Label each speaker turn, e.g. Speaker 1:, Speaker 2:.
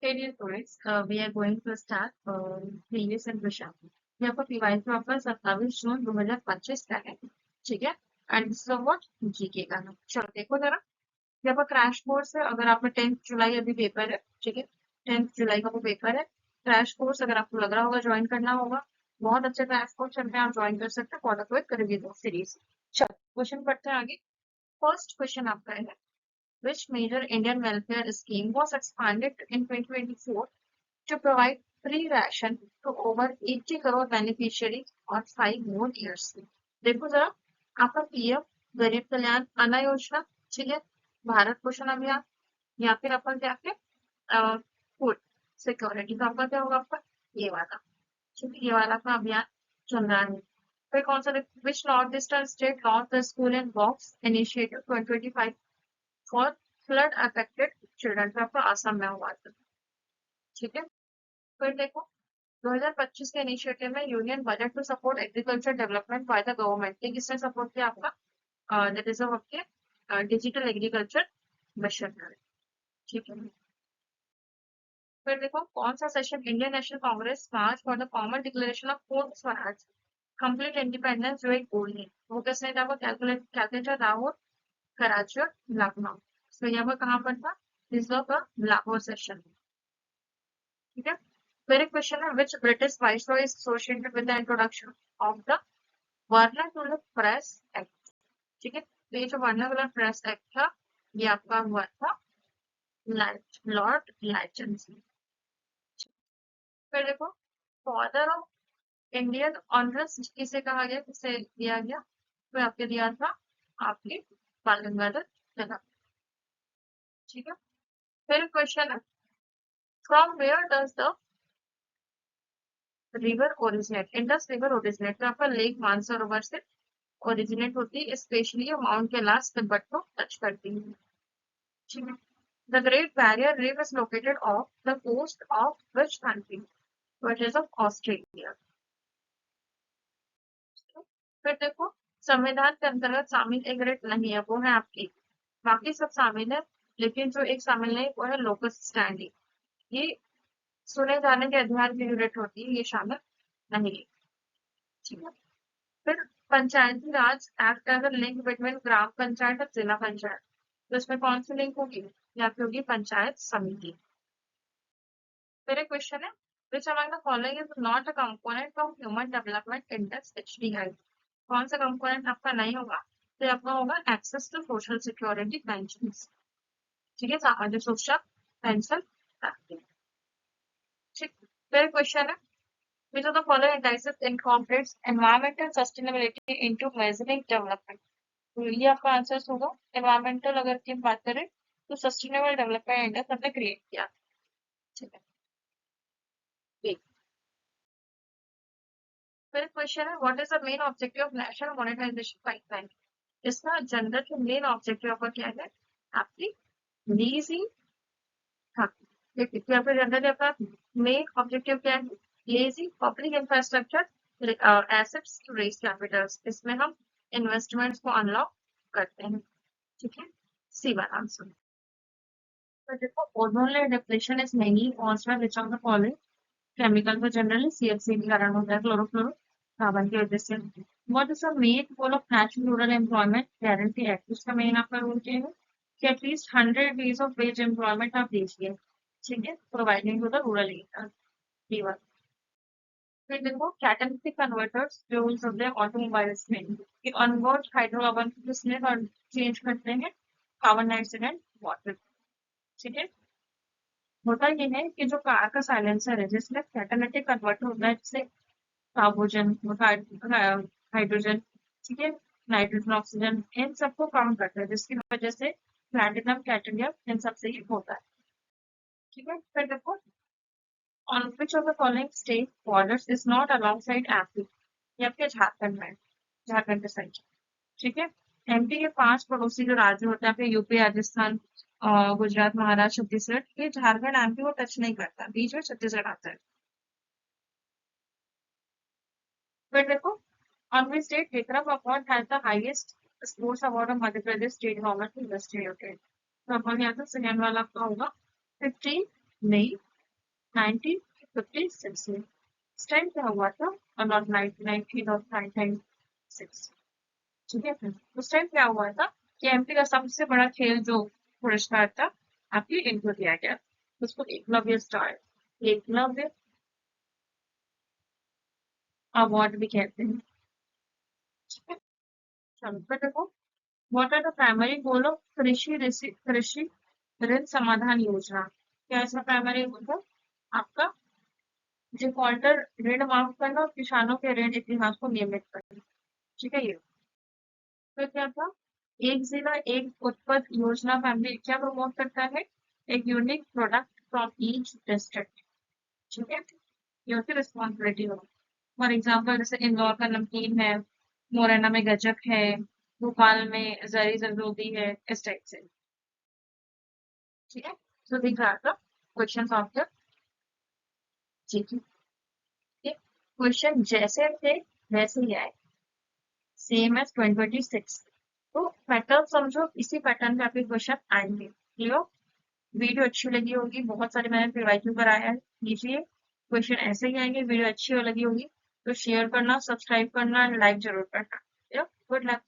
Speaker 1: Hey dear students, we are going to start previous and विषय यहाँ पर revise में आपका 27 जून 2025 का है, ठीक है। And this is what GK का है। चलो देखो जरा, यहाँ पर क्रैश कोर्स है। अगर आपका 10 जुलाई अभी पेपर है, ठीक है, 10 जुलाई का वो पेपर है। क्रैश कोर्स अगर आपको लग रहा होगा ज्वाइन करना होगा, बहुत अच्छे क्रैश कोर्स चल रहे हैं, आप ज्वाइन कर सकते हैं for the quick revision series. चलो क्वेश्चन पढ़ते हैं आगे। फर्स्ट क्वेश्चन आपका है, which major Indian welfare scheme was expanded in 2024 to provide free ration to over 80 crore beneficiaries on 5 more years? देखो जरा, आपका पीएम गरीब कल्याण अन्न योजना, ठीक है, भारत पोषण अभियान, या फिर आपका क्या है, फूड सिक्योरिटी का आपका क्या होगा, आपका ये वाला, ठीक है, ये वाला आपका अभियान चल रहा है। फिर कौन सा, which north eastern state launch the school and box initiative 2025 for flood affected children, पे आपका आसाम में हुआ था, ठीक है। फिर देखो, 2025 के इनिशिएटिव में union budget to support agriculture development by the government, ये किसने सपोर्ट किया, आपका दैट इज आपके डिजिटल एग्रीकल्चर मिशन, ठीक है। फिर देखो, कौन सा session Indian National Congress March for the common declaration of fourth Swaraj complete independence जो एक गोल है, वो किसने था, वो कैलकुलेटर राहुल कराची और लखनऊ। तो यहाँ पर कहाँ पर था, this was the Lahore session, ठीक है। फिर एक क्वेश्चन है, विच British viceroy is associated with the introduction of the vernacular press act, ठीक है। तो ये जो वर्नाक्युलर प्रेस एक्ट था, ये आपका हुआ था लॉर्ड लाइटन से। फिर देखो, फादर ऑफ इंडियन ऑनर्स किसे कहा गया, किसे दिया गया, तो आपके दिया था आपके बाल गंगाधर तिलक, ठीक है। फिर क्वेश्चन है, from where does the river originate, Indus river originate, तो आपका लेक मानसरोवर से ओरिजिनेट होती है, स्पेशली माउंट कैलाश तिब्बत को टच करती है, ठीक है। The Great Barrier Reef is located off the coast of which country, तो इट इज ऑफ ऑस्ट्रेलिया। फिर देखो, संविधान के अंतर्गत शामिल एक ग्रेड नहीं है, वो है आपकी, बाकी सब शामिल है, लेकिन जो एक शामिल नहीं वो है लोकल स्टैंडिंग, ये सुने जाने के अधिकार की यूनिट होती है, ये शामिल नहीं है, ठीक है। फिर Panchayati Raj act as a link between gram panchayat और जिला पंचायत, तो इसमें कौन सी लिंक होगी, या फिर होगी पंचायत समिति। फिर एक क्वेश्चन है, which among the following is not a component of human development index HDI, कौन सा कंपोनेंट आपका नहीं होगा, तो आपका होगा access to social security pension, ठीक है, सामाजिक सुरक्षा पेंशन, ठीक। फिर क्वेश्चन है, which of the following indices incorporates environmental sustainability into measuring development, तो ये आपका आंसर होगा। एनवायरमेंटल अगर की बात करें तो सस्टेनेबल डेवलपमेंट इंडेक्स हमने क्रिएट किया, ठीक है, ठीक। फिर क्वेश्चन है, what is the main objective of national monetisation pipeline, इसका जनरल के मेन ऑब्जेक्टिव आपका क्या है, आपकी लीजिंग, हाँ, देखिए यहाँ पे जनरल आपका मेन ऑब्जेक्टिव क्या है, leasing public infrastructure assets to raise capitals, इसमें हम इन्वेस्टमेंट्स को अनलॉक करते हैं, ठीक है, सी वाला आंसर। तो देखो, ozone layer depletion is mainly caused by which of the following chemical, तो जनरली सीएफसी के कारण होता है, क्लोरोफ्लोरोकार्बन की वजह से। What is the main goal of national rural employment guarantee act, इसका मेन आपका रूल क्या है, कि at least 100 days of wage employment आप दीजिए, ठीक है, providing to the rural area. फिर देखो, कैटालिटिक कन्वर्टर्स जो यूज होते हैं ऑटोमोबाइल्स में, कि ऑनबोर्ड हाइड्रोकार्बन को किसमें चेंज करते हैं, कार्बन डाइऑक्साइड एंड वाटर, ठीक है। होता ये है कि जो कार का साइलेंसर है जिसमें कैटालिटिक कन्वर्टर होता है, जैसे कार्बोजन, हाइड्रोजन, ठीक है, नाइट्रोजन, ऑक्सीजन, इन सबको कम करता है, जिसकी वजह से प्लैटिनम, कैटलियम इन सबसे ये होता है, ठीक है। फिर देखो, on which of the following state borders is not alongside MP, ये आपके झारखंड में, झारखंड के साइड, ठीक है। एमपी के 5 पड़ोसी जो राज्य होते हैं आपके यूपी, राजस्थान, गुजरात, महाराष्ट्र, छत्तीसगढ़, ये झारखंड एमपी को टच नहीं करता, बीच में छत्तीसगढ़ आता है। फिर देखो, on which state Vikram award has the highest sports award of Madhya Pradesh state government industry, okay, तो अपन यहाँ तो सेकेंड वाला आपका होगा 15 मई 1956 में। इस टाइम क्या हुआ था? और नॉट 1919 और 1996। ठीक है, उस टाइम क्या हुआ था कि एमपी का सबसे बड़ा खेल जो पुरस्कार था आपके इनको दिया गया, उसको एकलव्य स्टार, एकलव्य अवार्ड भी कहते हैं। ठीक है, चलो फिर देखो, what are the primary goal of Krishi Rin समाधान योजना? क्या इसका प्राइमरी गोल है? आपका डिफॉल्टर ऋण माफ करना और किसानों के ऋण इतिहास को नियमित करना। ठीक है, ये फिर क्या था? एक जिला एक उत्पाद योजना फैमिली क्या प्रमोट करता है? एक unique product from each district. ठीक है, ये उसकी रिस्पॉन्सिबिलिटी हो। फॉर एग्जाम्पल जैसे इंदौर का नमकीन है, मुरैना में गजक है, भोपाल में जरी जरदोजी है, इस टाइप से। ठीक है, so these are the questions of the GK। Question जैसे थे वैसे ही आए, सेम एज 2026। तो पैटर्न समझो, इसी पैटर्न पे आपके क्वेश्चन आएंगे। क्लियर? वीडियो अच्छी लगी होगी, बहुत सारे मैंने प्रीवाइज पर आया है, लीजिए क्वेश्चन ऐसे ही आएंगे। वीडियो अच्छी लगी होगी तो शेयर करना, सब्सक्राइब करना, लाइक जरूर करना। Good luck.